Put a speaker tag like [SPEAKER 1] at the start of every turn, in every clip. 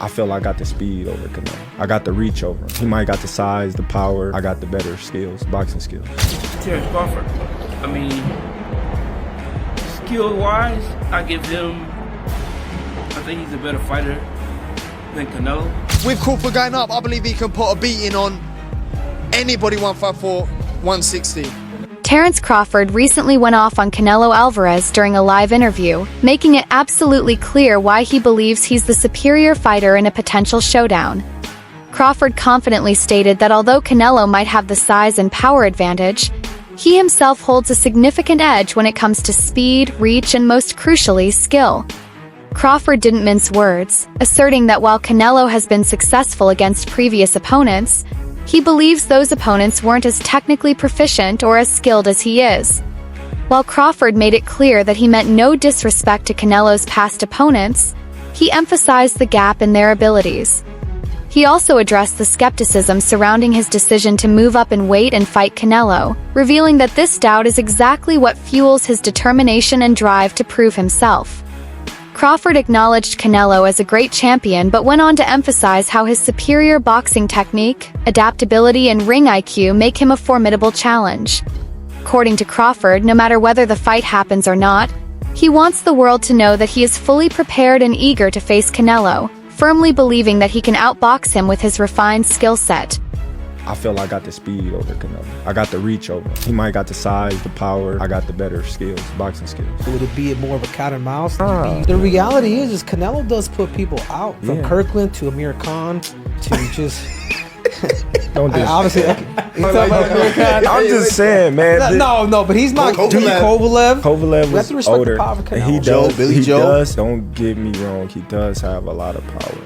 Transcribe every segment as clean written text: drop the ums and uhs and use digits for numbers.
[SPEAKER 1] I feel I got the speed over Canelo. I got the reach over him. He might got the size, the power. I got the better skills, boxing skills.
[SPEAKER 2] Terrence Crawford. I mean, skill-wise, I think he's a better fighter than Canelo.
[SPEAKER 3] With Crawford going up, I believe he can put a beating on anybody 154, 160.
[SPEAKER 4] Terrence Crawford recently went off on Canelo Alvarez during a live interview, making it absolutely clear why he believes he's the superior fighter in a potential showdown. Crawford confidently stated that although Canelo might have the size and power advantage, he himself holds a significant edge when it comes to speed, reach, and most crucially, skill. Crawford didn't mince words, asserting that while Canelo has been successful against previous opponents, he believes those opponents weren't as technically proficient or as skilled as he is. While Crawford made it clear that he meant no disrespect to Canelo's past opponents, he emphasized the gap in their abilities. He also addressed the skepticism surrounding his decision to move up in weight and fight Canelo, revealing that this doubt is exactly what fuels his determination and drive to prove himself. Crawford acknowledged Canelo as a great champion but went on to emphasize how his superior boxing technique, adaptability, and ring IQ make him a formidable challenge. According to Crawford, no matter whether the fight happens or not, he wants the world to know that he is fully prepared and eager to face Canelo, firmly believing that he can outbox him with his refined skill set.
[SPEAKER 1] I feel I got the speed over Canelo. I got the reach over him. He might got the size, the power. I got the better skills, boxing skills.
[SPEAKER 5] Would it be more of a cat and mouse? The reality is Canelo does put people out. From Kirkland to Amir Khan to just...
[SPEAKER 1] Don't do
[SPEAKER 5] obviously,
[SPEAKER 1] I'm just saying, man.
[SPEAKER 5] No, but he's not. Kovalev.
[SPEAKER 1] Kovalev was older. He does.
[SPEAKER 3] Billy
[SPEAKER 1] he
[SPEAKER 3] Joe.
[SPEAKER 1] does. Don't get me wrong. He does have a lot of power,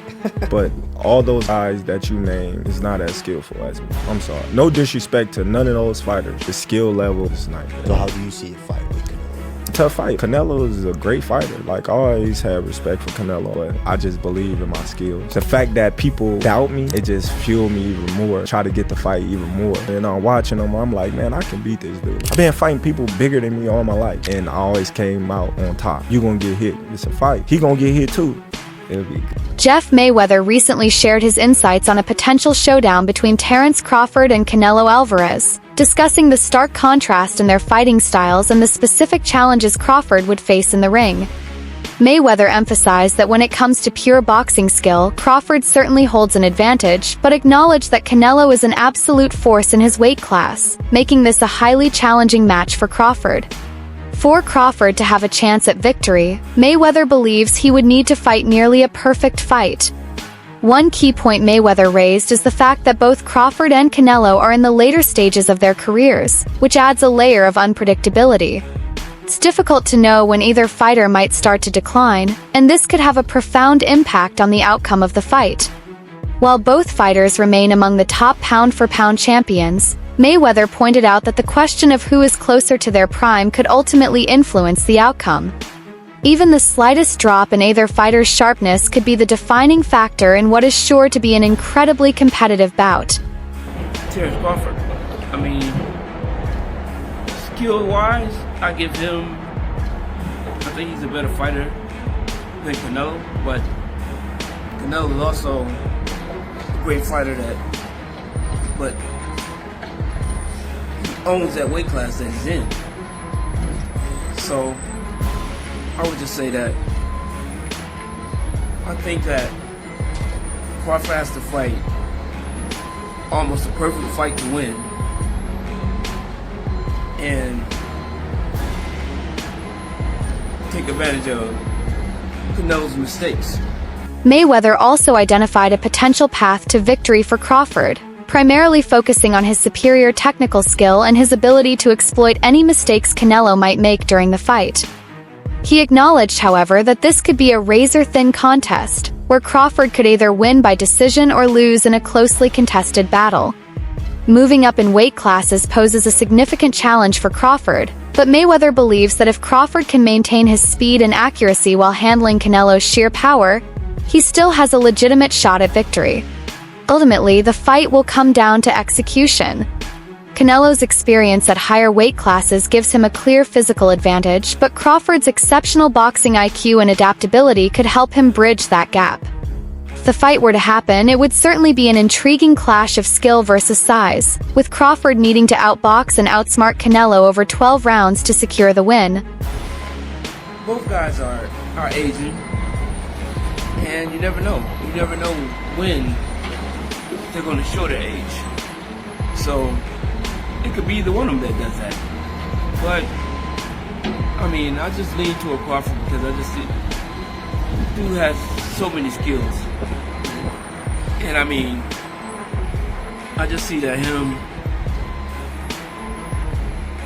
[SPEAKER 1] but all those guys that you name is not as skillful as me. I'm sorry. No disrespect to none of those fighters. The skill level is not there.
[SPEAKER 3] So how do you see a fight with Canelo?
[SPEAKER 1] Tough fight. Canelo is a great fighter. Like, I always have respect for Canelo, but I just believe in my skills. The fact that people doubt me, it just fueled me even more. Try to get the fight even more. And I'm watching them, I'm like, man, I can beat this dude. I've been fighting people bigger than me all my life, and I always came out on top. You gonna get hit. It's a fight. He gonna get hit too. It'll be good.
[SPEAKER 4] Jeff Mayweather recently shared his insights on a potential showdown between Terrence Crawford and Canelo Alvarez, discussing the stark contrast in their fighting styles and the specific challenges Crawford would face in the ring. Mayweather emphasized that when it comes to pure boxing skill, Crawford certainly holds an advantage, but acknowledged that Canelo is an absolute force in his weight class, making this a highly challenging match for Crawford. For Crawford to have a chance at victory, Mayweather believes he would need to fight nearly a perfect fight. One key point Mayweather raised is the fact that both Crawford and Canelo are in the later stages of their careers, which adds a layer of unpredictability. It's difficult to know when either fighter might start to decline, and this could have a profound impact on the outcome of the fight. While both fighters remain among the top pound-for-pound champions, Mayweather pointed out that the question of who is closer to their prime could ultimately influence the outcome. Even the slightest drop in either fighter's sharpness could be the defining factor in what is sure to be an incredibly competitive bout.
[SPEAKER 2] Terrence Crawford. I mean, skill-wise, I think he's a better fighter than Canelo, but Canelo is also a great fighter but he owns that weight class that he's in. So I would just say that I think that Crawford has to fight almost a perfect fight to win, and take advantage of Canelo's mistakes.
[SPEAKER 4] Mayweather also identified a potential path to victory for Crawford, primarily focusing on his superior technical skill and his ability to exploit any mistakes Canelo might make during the fight. He acknowledged, however, that this could be a razor-thin contest, where Crawford could either win by decision or lose in a closely contested battle. Moving up in weight classes poses a significant challenge for Crawford, but Mayweather believes that if Crawford can maintain his speed and accuracy while handling Canelo's sheer power, he still has a legitimate shot at victory. Ultimately, the fight will come down to execution. Canelo's experience at higher weight classes gives him a clear physical advantage, but Crawford's exceptional boxing IQ and adaptability could help him bridge that gap. the fight were to happen, it would certainly be an intriguing clash of skill versus size, with Crawford needing to outbox and outsmart Canelo over 12 rounds to secure the win.
[SPEAKER 2] Both guys are aging, and you never know. You never know when they're going to show their age. So it could be either one of them that does that. But I mean, I just lean toward Crawford because I just see dude has so many skills, and I mean, I just see that him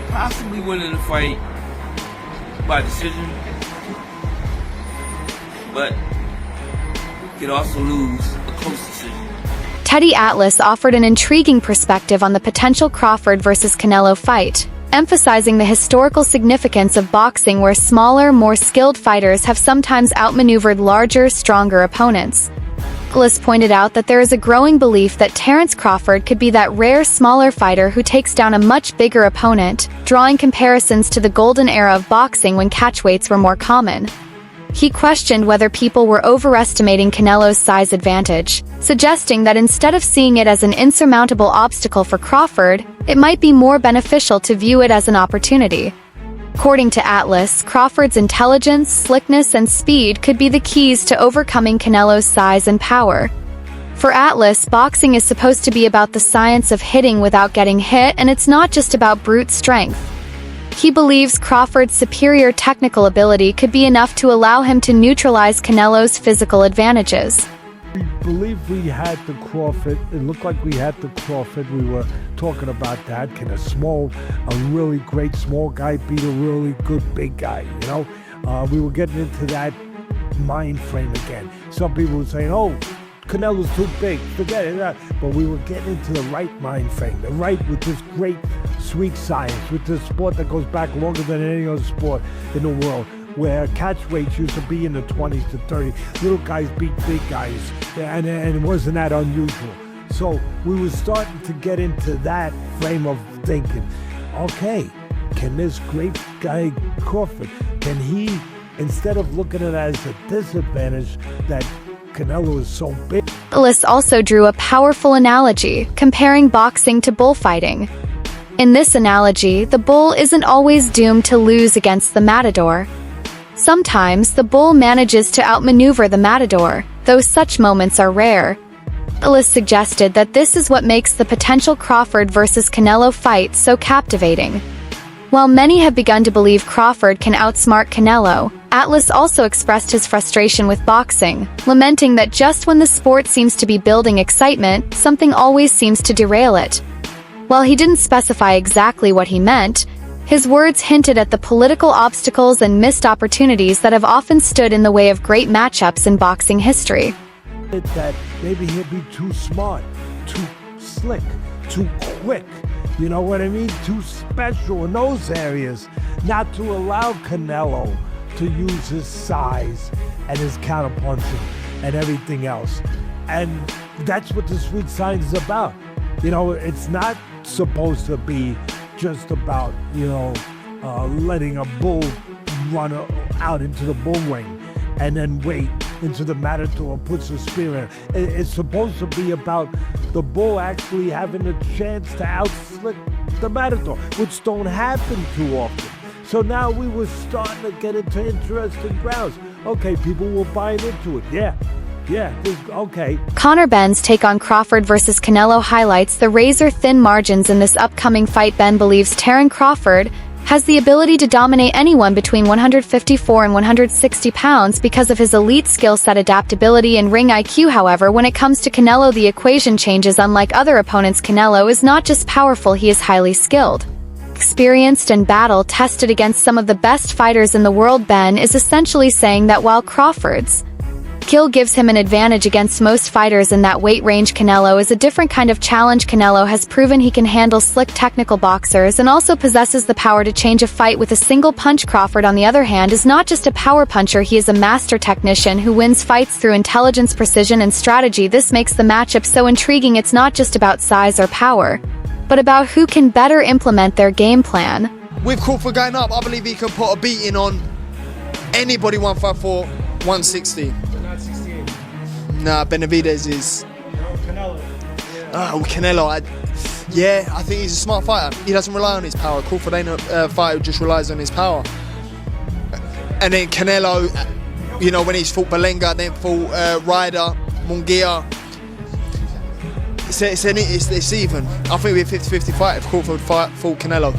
[SPEAKER 2] possibly winning the fight by decision, but could also lose a close decision.
[SPEAKER 4] Teddy Atlas offered an intriguing perspective on the potential Crawford versus Canelo fight, emphasizing the historical significance of boxing where smaller, more skilled fighters have sometimes outmaneuvered larger, stronger opponents. Atlas pointed out that there is a growing belief that Terence Crawford could be that rare smaller fighter who takes down a much bigger opponent, drawing comparisons to the golden era of boxing when catchweights were more common. He questioned whether people were overestimating Canelo's size advantage, suggesting that instead of seeing it as an insurmountable obstacle for Crawford, it might be more beneficial to view it as an opportunity. According to Atlas, Crawford's intelligence, slickness, and speed could be the keys to overcoming Canelo's size and power. For Atlas, boxing is supposed to be about the science of hitting without getting hit, and it's not just about brute strength. He believes Crawford's superior technical ability could be enough to allow him to neutralize Canelo's physical advantages.
[SPEAKER 6] We believe we had the Crawford. It looked like we had the Crawford. We were talking about that. Can a really great small guy beat a really good big guy? You know, we were getting into that mind frame again. Some people were saying, "Oh, Canelo's too big, forget it." But we were getting into the right mind frame, with this great, sweet science, with this sport that goes back longer than any other sport in the world, where catchweights used to be in the 20s to 30s. Little guys beat big guys, and it wasn't that unusual. So we were starting to get into that frame of thinking, okay, can this great guy Crawford, can he, instead of looking at it as a disadvantage that Canelo is so big.
[SPEAKER 4] Atlas also drew a powerful analogy, comparing boxing to bullfighting. In this analogy, the bull isn't always doomed to lose against the matador. Sometimes the bull manages to outmaneuver the matador, though such moments are rare. Atlas suggested that this is what makes the potential Crawford versus Canelo fight so captivating. While many have begun to believe Crawford can outsmart Canelo, Atlas also expressed his frustration with boxing, lamenting that just when the sport seems to be building excitement, something always seems to derail it. While he didn't specify exactly what he meant, his words hinted at the political obstacles and missed opportunities that have often stood in the way of great matchups in boxing history.
[SPEAKER 6] That maybe he'll be too smart, too slick, too quick. You know what I mean? Too special in those areas, not to allow Canelo to use his size and his counterpunching and everything else. And that's what the sweet science is about. You know, it's not supposed to be just about, letting a bull run out into the bull ring and then wait until the matador puts a spear in. It's supposed to be about the bull actually having a chance to outslick the matador, which don't happen too often. So now we were starting to get into interesting grounds. Okay, people were buying into it. Yeah, okay.
[SPEAKER 4] Conor Ben's take on Crawford versus Canelo highlights the razor-thin margins in this upcoming fight. Ben believes Terence Crawford has the ability to dominate anyone between 154 and 160 pounds because of his elite skill set, adaptability, and ring IQ. However, when it comes to Canelo, the equation changes. Unlike other opponents, Canelo is not just powerful, he is highly skilled. Experienced and battle-tested against some of the best fighters in the world, Ben is essentially saying that while Crawford's skill gives him an advantage against most fighters in that weight range, Canelo is a different kind of challenge. Canelo has proven he can handle slick technical boxers and also possesses the power to change a fight with a single punch. Crawford, on the other hand, is not just a power puncher, he is a master technician who wins fights through intelligence, precision, and strategy. This makes the matchup so intriguing. It's not just about size or power, but about who can better implement their game plan.
[SPEAKER 3] With Crawford going up, I believe he can put a beating on anybody 154, 160. Nah, Benavidez is. Canelo. I think he's a smart fighter. He doesn't rely on his power. Crawford ain't a fighter who just relies on his power. And then Canelo, when he's fought Berlanga, then fought Ryder, Munguia. It's even. I think it'd be a 50-50 fight if Crawford fought Canelo.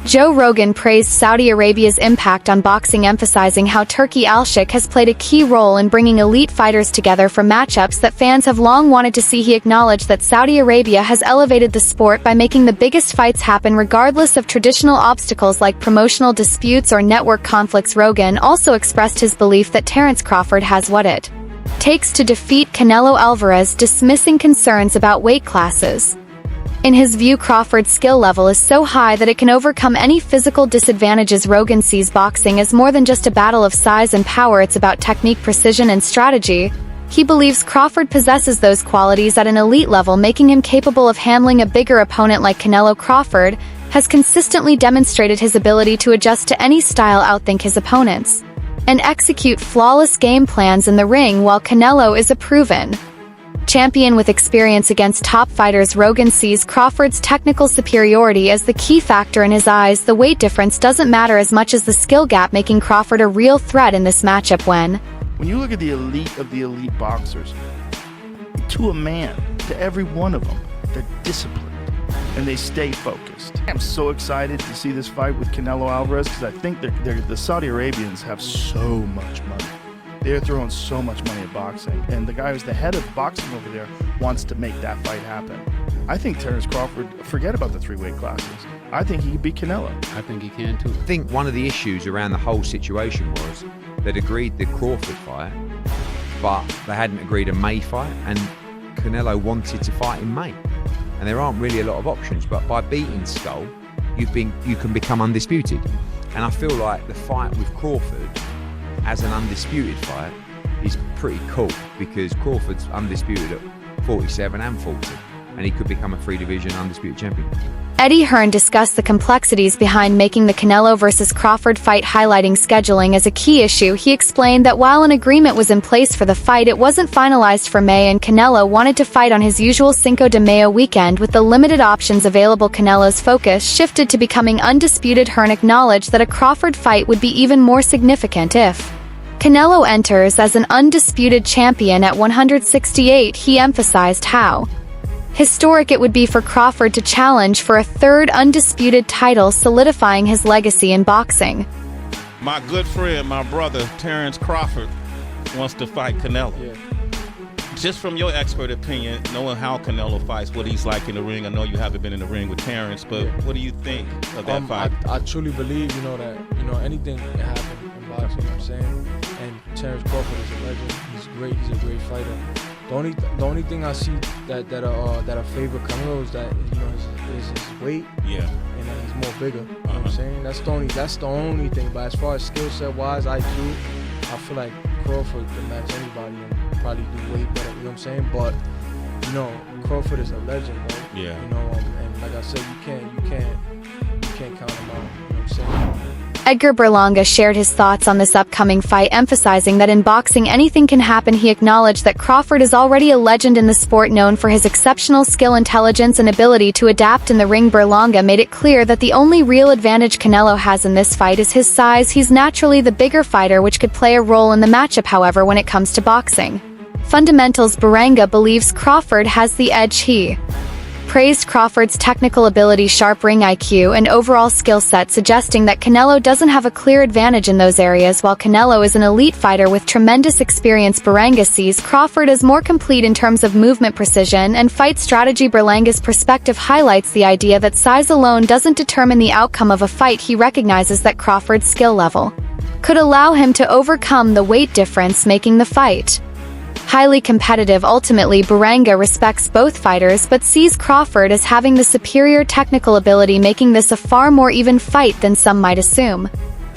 [SPEAKER 4] Joe Rogan praised Saudi Arabia's impact on boxing, emphasizing how Turki Al-Sheikh has played a key role in bringing elite fighters together for matchups that fans have long wanted to see. He acknowledged that Saudi Arabia has elevated the sport by making the biggest fights happen regardless of traditional obstacles like promotional disputes or network conflicts. Rogan also expressed his belief that Terence Crawford has what it takes to defeat Canelo Alvarez, dismissing concerns about weight classes. In his view, Crawford's skill level is so high that it can overcome any physical disadvantages. Rogan sees boxing as more than just a battle of size and power. It's about technique, precision, and strategy. He believes Crawford possesses those qualities at an elite level, making him capable of handling a bigger opponent like Canelo. Crawford has consistently demonstrated his ability to adjust to any style, outthink his opponents, and execute flawless game plans in the ring, while Canelo is a proven champion with experience against top fighters. Rogan sees Crawford's technical superiority as the key factor in his eyes. The weight difference doesn't matter as much as the skill gap, making Crawford a real threat in this matchup. When
[SPEAKER 7] you look at the elite of the elite boxers, to a man, to every one of them, they're disciplined and they stay focused. I'm so excited to see this fight with Canelo Alvarez because I think the Saudi Arabians have so much money. They're throwing so much money at boxing, and the guy who's the head of boxing over there wants to make that fight happen. I think Terence Crawford, forget about the 3 weight classes. I think he could beat Canelo.
[SPEAKER 8] I think he can too. I think one of the issues around the whole situation was they'd agreed the Crawford fight, but they hadn't agreed a May fight, and Canelo wanted to fight in May. And there aren't really a lot of options, but by beating Skull, you can become undisputed. And I feel like the fight with Crawford as an undisputed fight is pretty cool because Crawford's undisputed at 47 and 40, and he could become a 3-division undisputed champion.
[SPEAKER 4] Eddie Hearn discussed the complexities behind making the Canelo vs. Crawford fight, highlighting scheduling as a key issue. He explained that while an agreement was in place for the fight, it wasn't finalized for May, and Canelo wanted to fight on his usual Cinco de Mayo weekend. With the limited options available, Canelo's focus shifted to becoming undisputed. Hearn acknowledged that a Crawford fight would be even more significant if Canelo enters as an undisputed champion at 168. He emphasized how historic it would be for Crawford to challenge for a 3rd undisputed title, solidifying his legacy in boxing.
[SPEAKER 9] My good friend, my brother, Terence Crawford, wants to fight Canelo. Yeah. Just from your expert opinion, knowing how Canelo fights, what he's like in the ring, I know you haven't been in the ring with Terence, but what do you think of that fight?
[SPEAKER 10] I truly believe, that anything can happen in boxing, you know what I'm saying? And Terence Crawford is a legend. He's great. He's a great fighter. The only thing I see that I favor Canelo is that his weight. Yeah. And that he's more bigger. You know what I'm saying? That's the only thing. But as far as skill set wise, IQ, I feel like Crawford can match anybody and probably do way better. You know what I'm saying? But Crawford is a legend, right? Yeah. And like I said, you can't count him out. You know what I'm saying?
[SPEAKER 4] Edgar Berlanga shared his thoughts on this upcoming fight, emphasizing that in boxing anything can happen. He acknowledged that Crawford is already a legend in the sport, known for his exceptional skill, intelligence, and ability to adapt in the ring. Berlanga made it clear that the only real advantage Canelo has in this fight is his size. He's naturally the bigger fighter, which could play a role in the matchup. However, when it comes to boxing fundamentals, Berlanga believes Crawford has the edge. He praised Crawford's technical ability, sharp ring IQ, and overall skill set, suggesting that Canelo doesn't have a clear advantage in those areas. While Canelo is an elite fighter with tremendous experience, Berlanga sees Crawford as more complete in terms of movement, precision, and fight strategy. Berlanga's perspective highlights the idea that size alone doesn't determine the outcome of a fight. He recognizes that Crawford's skill level could allow him to overcome the weight difference, making the fight highly competitive. Ultimately, Berlanga respects both fighters but sees Crawford as having the superior technical ability, making this a far more even fight than some might assume.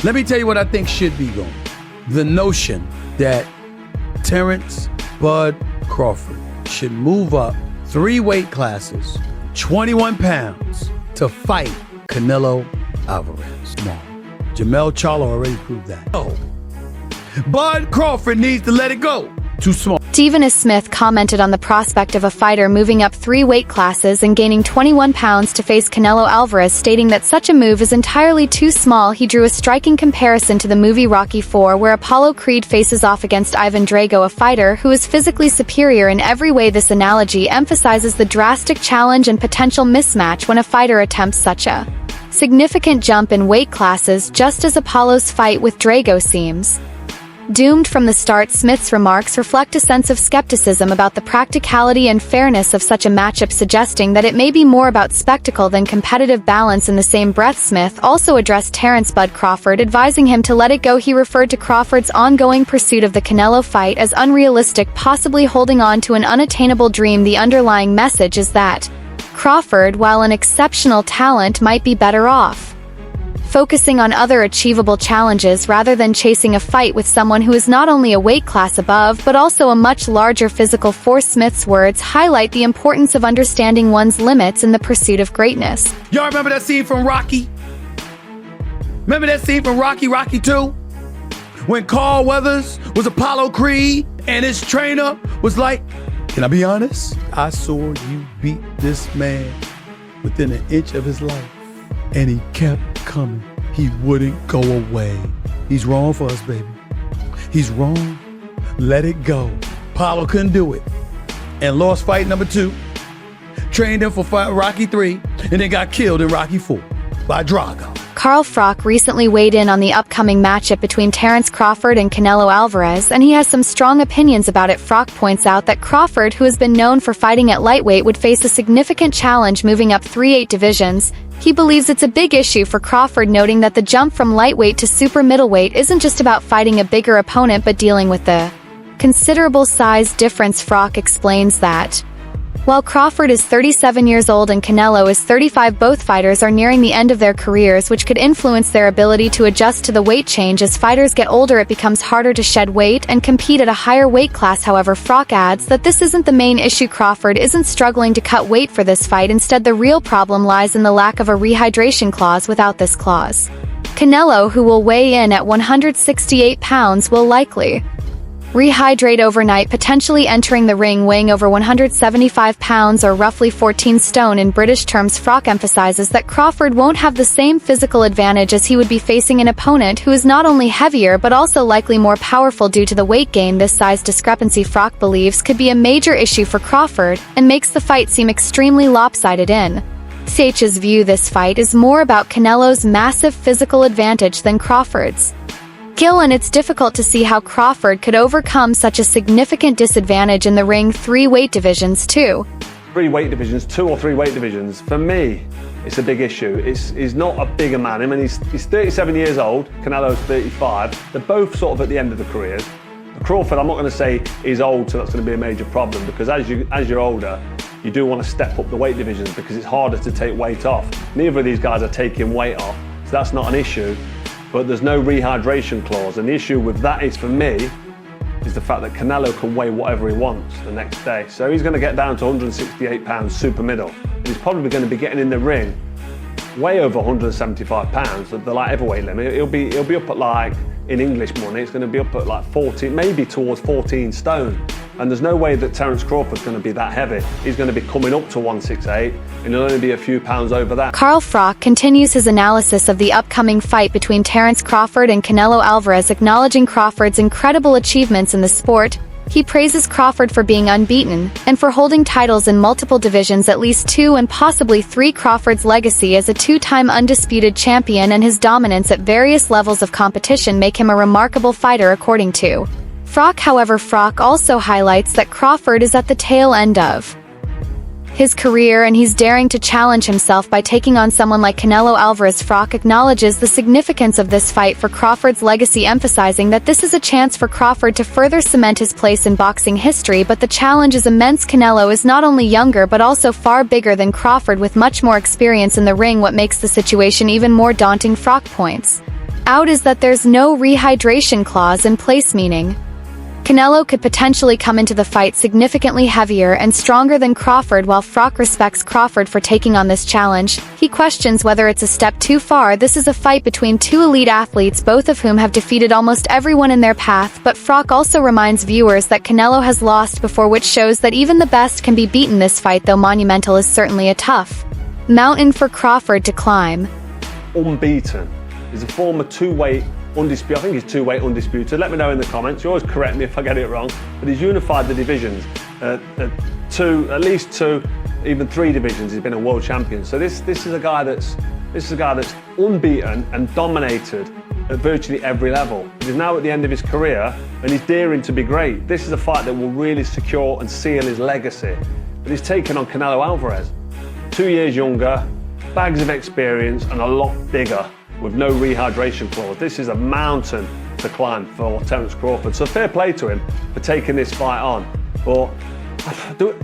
[SPEAKER 11] Let me tell you what I think should be going. The notion that Terence Bud Crawford should move up 3 weight classes, 21 pounds, to fight Canelo Alvarez. No. Jamel Charlo already proved that. Oh. Bud Crawford needs to let it go. Too small.
[SPEAKER 4] Stephen A. Smith commented on the prospect of a fighter moving up 3 weight classes and gaining 21 pounds to face Canelo Alvarez, stating that such a move is entirely too small. He drew a striking comparison to the movie Rocky IV, where Apollo Creed faces off against Ivan Drago, a fighter who is physically superior in every way. This analogy emphasizes the drastic challenge and potential mismatch when a fighter attempts such a significant jump in weight classes, just as Apollo's fight with Drago seems doomed from the start. Smith's remarks reflect a sense of skepticism about the practicality and fairness of such a matchup, suggesting that it may be more about spectacle than competitive balance. In the same breath, Smith also addressed Terence "Bud" Crawford, advising him to let it go. He referred to Crawford's ongoing pursuit of the Canelo fight as unrealistic, possibly holding on to an unattainable dream. The underlying message is that Crawford, while an exceptional talent, might be better off focusing on other achievable challenges rather than chasing a fight with someone who is not only a weight class above but also a much larger physical force. Smith's words highlight the importance of understanding one's limits in the pursuit of greatness.
[SPEAKER 11] Y'all remember that scene from Rocky? Remember that scene from Rocky 2? When Carl Weathers was Apollo Creed and his trainer was like, "Can I be honest? I saw you beat this man within an inch of his life." And he kept coming. He wouldn't go away. He's wrong for us, baby. He's wrong. Let it go. Apollo couldn't do it and lost fight number 2. Trained him for fight Rocky 3 and then got killed in Rocky 4 by Drago.
[SPEAKER 4] Carl Froch recently weighed in on the upcoming matchup between Terence Crawford and Canelo Alvarez, and he has some strong opinions about it. Froch points out that Crawford, who has been known for fighting at lightweight, would face a significant challenge moving up 3 divisions. He believes it's a big issue for Crawford, noting that the jump from lightweight to super middleweight isn't just about fighting a bigger opponent but dealing with the considerable size difference. Froch explains that while Crawford is 37 years old and Canelo is 35, both fighters are nearing the end of their careers, which could influence their ability to adjust to the weight change. As fighters get older, it becomes harder to shed weight and compete at a higher weight class. However, Froch adds that this isn't the main issue. Crawford isn't struggling to cut weight for this fight. Instead, the real problem lies in the lack of a rehydration clause. Without this clause, Canelo, who will weigh in at 168 pounds, will likely rehydrate overnight, potentially entering the ring weighing over 175 pounds or roughly 14 stone in British terms. Froch emphasizes that Crawford won't have the same physical advantage, as he would be facing an opponent who is not only heavier but also likely more powerful due to the weight gain. This size discrepancy, Froch believes, could be a major issue for Crawford and makes the fight seem extremely lopsided. In CH's view, this fight is more about Canelo's massive physical advantage than Crawford's skill, and it's difficult to see how Crawford could overcome such a significant disadvantage in the ring. 3 weight divisions, 2
[SPEAKER 12] or 3 weight divisions. For me, it's a big issue. He's not a bigger man. I mean, he's 37 years old. Canelo's 35. They're both sort of at the end of the careers. Crawford, I'm not going to say he's old, so that's going to be a major problem, because as you're older, you do want to step up the weight divisions because it's harder to take weight off. Neither of these guys are taking weight off, so that's not an issue. But there's no rehydration clause, and the issue with that is, for me, is the fact that Canelo can weigh whatever he wants the next day. So he's going to get down to 168 pounds super middle, and he's probably going to be getting in the ring way over 175 pounds, the light heavyweight limit. He'll be up at, like, in English money, it's going to be up at like 14, maybe towards 14 stone. And there's no way that Terence Crawford's going to be that heavy. He's going to be coming up to 168, and he'll only be a few pounds over that.
[SPEAKER 4] Carl Froch continues his analysis of the upcoming fight between Terence Crawford and Canelo Alvarez, acknowledging Crawford's incredible achievements in the sport. He praises Crawford for being unbeaten and for holding titles in multiple divisions, at least 2 and possibly 3. Crawford's legacy as a 2-time undisputed champion and his dominance at various levels of competition make him a remarkable fighter, according to Froch. However, Froch also highlights that Crawford is at the tail end of his career and he's daring to challenge himself by taking on someone like Canelo Alvarez. Froch acknowledges the significance of this fight for Crawford's legacy, emphasizing that this is a chance for Crawford to further cement his place in boxing history, but the challenge is immense. Canelo is not only younger but also far bigger than Crawford, with much more experience in the ring. What makes the situation even more daunting, Froch points out, is that there's no rehydration clause in place, meaning Canelo could potentially come into the fight significantly heavier and stronger than Crawford. While Froch respects Crawford for taking on this challenge, he questions whether it's a step too far. This is a fight between two elite athletes, both of whom have defeated almost everyone in their path, but Froch also reminds viewers that Canelo has lost before, which shows that even the best can be beaten. This fight, though monumental, is certainly a tough mountain for Crawford to climb.
[SPEAKER 12] Unbeaten. He's a former two-weight undisputed. I think he's two-weight undisputed. Let me know in the comments. You always correct me if I get it wrong. But he's unified the divisions. At least two, even three divisions. He's been a world champion. So this is a guy that's unbeaten and dominated at virtually every level. He's now at the end of his career and he's daring to be great. This is a fight that will really secure and seal his legacy. But he's taken on Canelo Alvarez, 2 years younger, bags of experience and a lot bigger, with no rehydration clause. This is a mountain to climb for Terence Crawford. So fair play to him for taking this fight on. But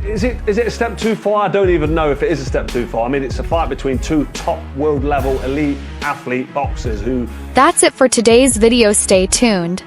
[SPEAKER 12] is it a step too far? I don't even know if it is a step too far. I mean, it's a fight between two top world level elite athlete boxers who...
[SPEAKER 4] That's it for today's video. Stay tuned.